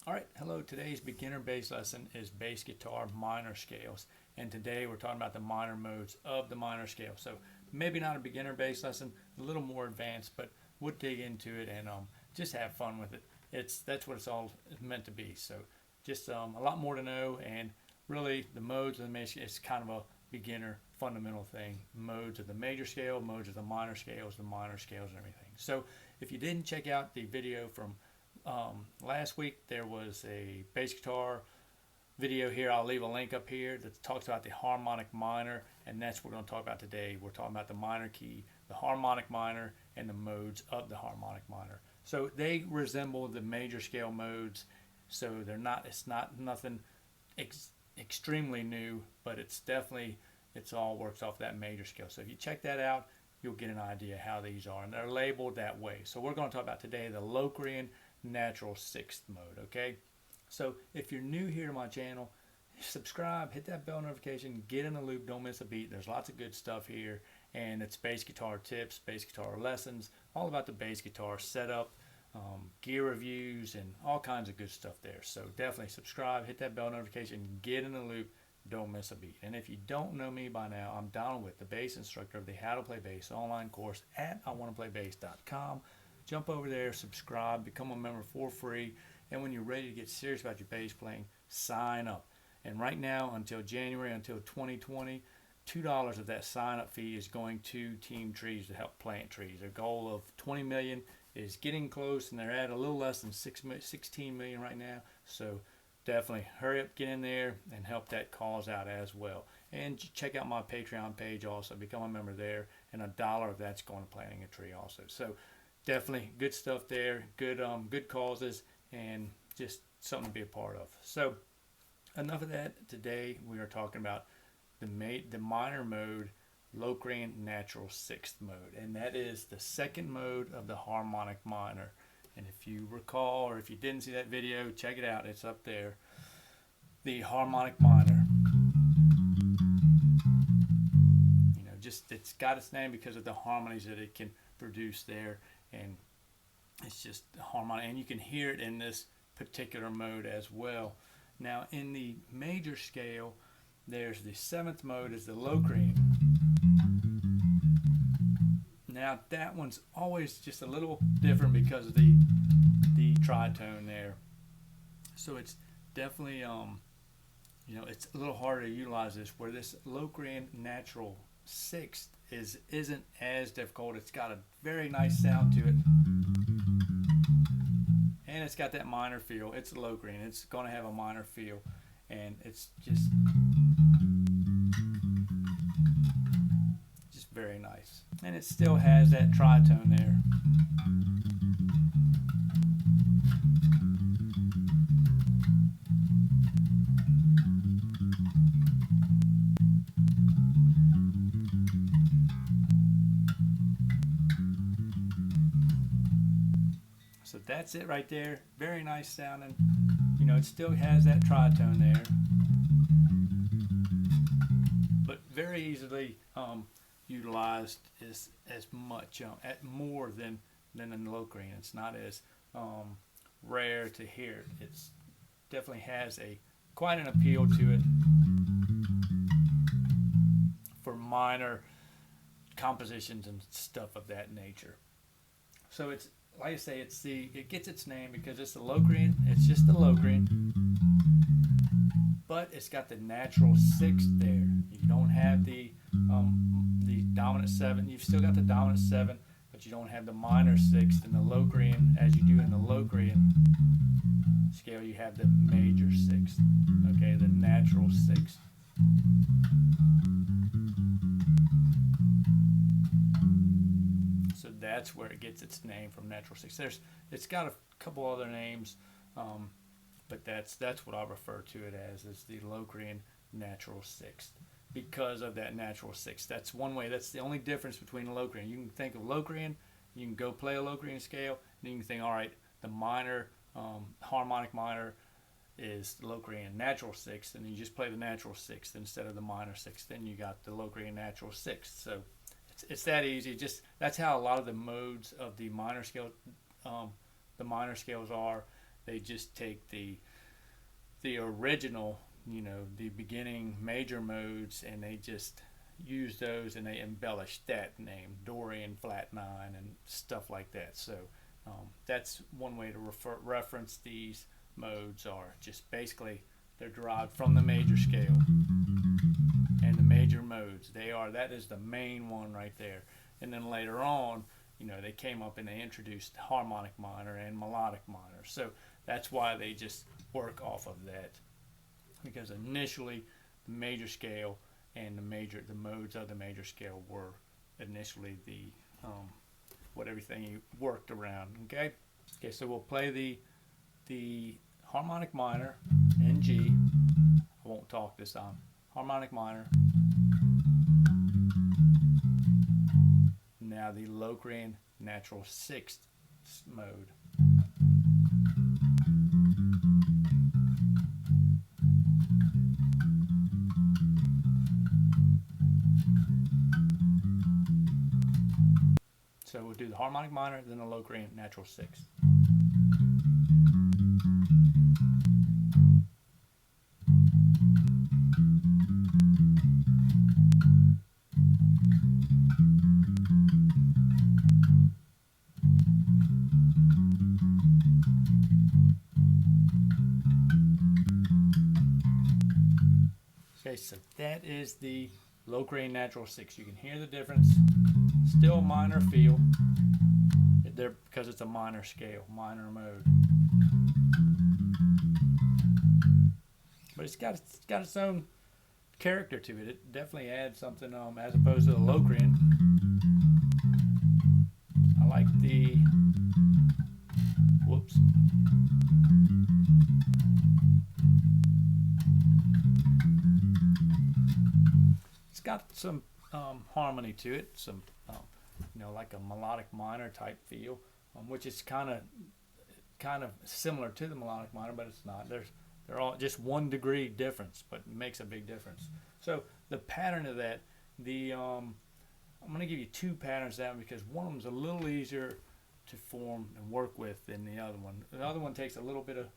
All right, hello. Today's beginner bass lesson is bass guitar minor scales. And today we're talking about the minor modes of the minor scale. So maybe not a beginner bass lesson, a little more advanced, but we'll dig into it and just have fun with it. That's what it's all meant to be. So just a lot more to know, and really the modes of the major scale is kind of a beginner fundamental thing. Modes of the major scale, modes of the minor scales, and everything. So if you didn't check out the video from last week, there was a bass guitar video here. I'll leave a link up here that talks about the harmonic minor, and that's what we're going to talk about today. We're talking about the minor key, the harmonic minor, and the modes of the harmonic minor. So they resemble the major scale modes. So they're not. It's not nothing extremely new, but it's all works off that major scale. So if you check that out, you'll get an idea how these are, and they're labeled that way. So we're going to talk about today the Locrian natural sixth mode. Okay, so if you're new here to my channel, subscribe, hit that bell notification, get in the loop, don't miss a beat. There's lots of good stuff here, and it's bass guitar tips, bass guitar lessons, all about the bass guitar setup, gear reviews, and all kinds of good stuff there. So definitely subscribe, hit that bell notification, get in the loop, don't miss a beat. And if you don't know me by now, I'm Donald with the bass instructor of the How to Play Bass online course at iwannaplaybass.com. Jump over there, subscribe, become a member for free, and when you're ready to get serious about your bass playing, sign up. And right now, until January, until 2020, $2 of that sign-up fee is going to Team Trees to help plant trees. Their goal of 20 million is getting close, and they're at a little less than 16 million right now. So definitely hurry up, get in there, and help that cause out as well. And check out my Patreon page also. Become a member there, and $1 of that's going to planting a tree also. So definitely good stuff there, good causes, and just something to be a part of. So enough of that. Today we are talking about the minor mode, Locrian natural sixth mode, and that is the second mode of the harmonic minor. And if you recall, or if you didn't see that video, check it out. It's up there. The harmonic minor. Just it's got its name because of the harmonies that it can produce there, and it's just harmonic, and you can hear it in this particular mode as well. Now in the major scale, there's the seventh mode is the Locrian. Now that one's always just a little different because of the tritone there. So it's definitely it's a little harder to utilize this, where this Locrian natural sixth isn't as difficult. It's got a very nice sound to it, and it's got that minor feel. It's a Locrian. It's going to have a minor feel, and it's just very nice. And it still has that tritone there. So that's it right there. Very nice sounding. It still has that tritone there, but very easily utilized as much at more than in the Locrian. It's not as rare to hear. It's definitely has quite an appeal to it for minor compositions and stuff of that nature. So it's like I say, it gets its name because it's the Locrian. It's just the Locrian, but it's got the natural sixth there. You don't have the dominant seven. You've still got the dominant seven, but you don't have the minor sixth in the Locrian as you do in the Locrian scale. You have the major sixth, okay, the natural sixth. So that's where it gets its name from, natural sixth. It's got a couple other names, but that's what I refer to it as, is the Locrian natural sixth, because of that natural sixth. That's one way. That's the only difference between a Locrian. You can think of Locrian, you can go play a Locrian scale, and then you can think, all right, the minor, harmonic minor is the Locrian natural sixth, and you just play the natural sixth instead of the minor sixth. Then you got the Locrian natural sixth. So it's that easy. Just that's how a lot of the modes of the minor scale, the minor scales are. they just take the original, the beginning major modes, and they just use those and they embellish that name, Dorian flat 9 and stuff like that. So that's one way to reference these modes, are just basically they're derived from the major scale and the major modes. That is the main one right there. And then later on, they came up and they introduced harmonic minor and melodic minor. So that's why they just work off of that, because initially the major scale and the modes of the major scale were initially the what everything worked around. Okay, so we'll play the harmonic minor in G. I won't talk this time. Harmonic minor. Now the Locrian natural sixth mode. So we'll do the harmonic minor, then the Locrian natural sixth. Okay, so that is the Locrian natural sixth. You can hear the difference. Still minor feel there because it's a minor scale, minor mode. But it's got its own character to it. It definitely adds something as opposed to the Locrian. I like the It's got some harmony to it, some like a melodic minor type feel, which is kind of similar to the melodic minor, but it's not. They're all just 1 degree difference, but it makes a big difference. So the pattern of that, I'm going to give you 2 patterns down because one of them is a little easier to form and work with than the other one. The other one takes a little bit of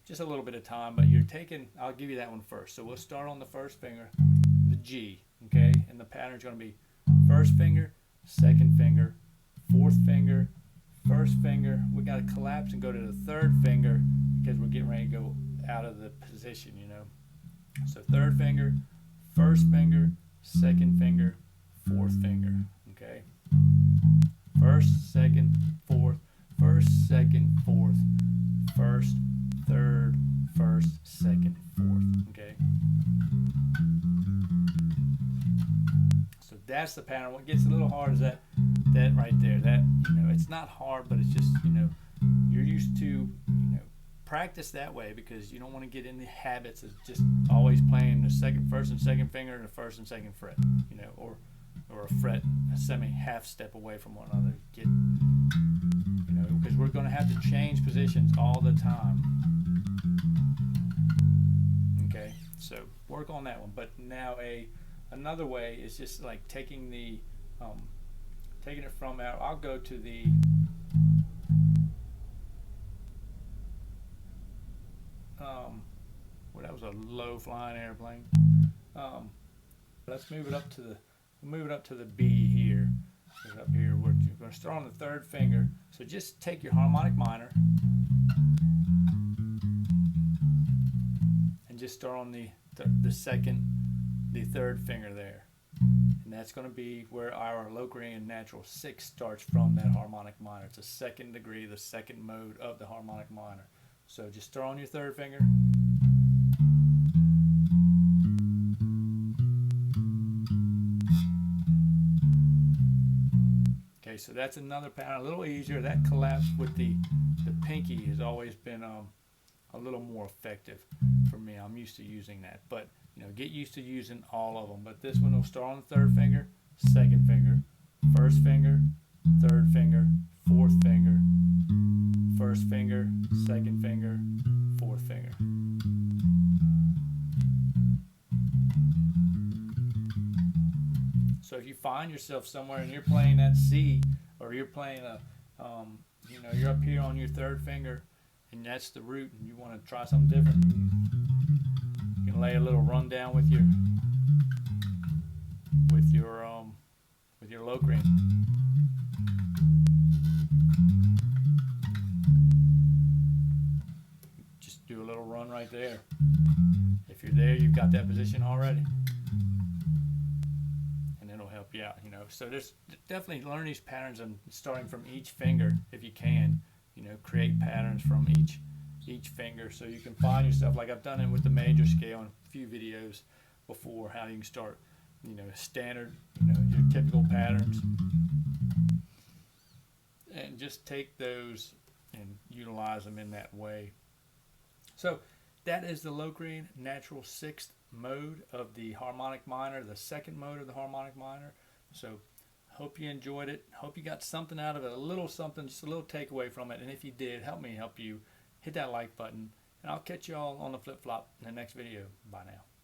just a little bit of time, but I'll give you that one first. So we'll start on the first finger, the G, okay, and the pattern is going to be first finger, second finger, fourth finger, first finger. We got to collapse and go to the third finger because we're getting ready to go out of the position, So third finger, first finger, second finger, fourth finger, okay? First, second, fourth, first, second, fourth, first, third, first, second, fourth, okay? So that's the pattern. What gets a little hard is that right there. That, it's not hard, but it's just, you're used to, practice that way because you don't want to get in the habits of just always playing the first and second finger and the first and second fret, or a fret, a half step away from one another. Because we're going to have to change positions all the time. Okay, so work on that one. But now another way is just like taking it from out. I'll go to the that was a low flying airplane. Let's move it up to the B here. Up here, we're going to start on the third finger. So just take your harmonic minor and just start on the third finger there, and that's going to be where our Locrian natural sixth starts from, that harmonic minor. It's a second degree, the second mode of the harmonic minor. So just start on your third finger. Okay, so that's another pattern, a little easier. That collapse with the pinky has always been a little more effective for me. I'm used to using that, but get used to using all of them. But this one will start on the third finger, second finger, first finger, third finger, fourth finger, first finger, second finger, fourth finger. So if you find yourself somewhere and you're playing that C, or you're playing you're up here on your third finger, and that's the root, and you want to try something different, you can lay a little rundown with your low green. Just do a little run right there. If you're there, you've got that position already, and it'll help you out. So just definitely learn these patterns, and starting from each finger if you can. Create patterns from each finger, so you can find yourself, like I've done it with the major scale in a few videos before, how you can start standard, your typical patterns, and just take those and utilize them in that way. So that is the low green natural sixth mode of the harmonic minor, the second mode of the harmonic minor. So hope you enjoyed it. Hope you got something out of it, a little something, just a little takeaway from it. And if you did, help me help you. Hit that like button, and I'll catch you all on the flip-flop in the next video. Bye now.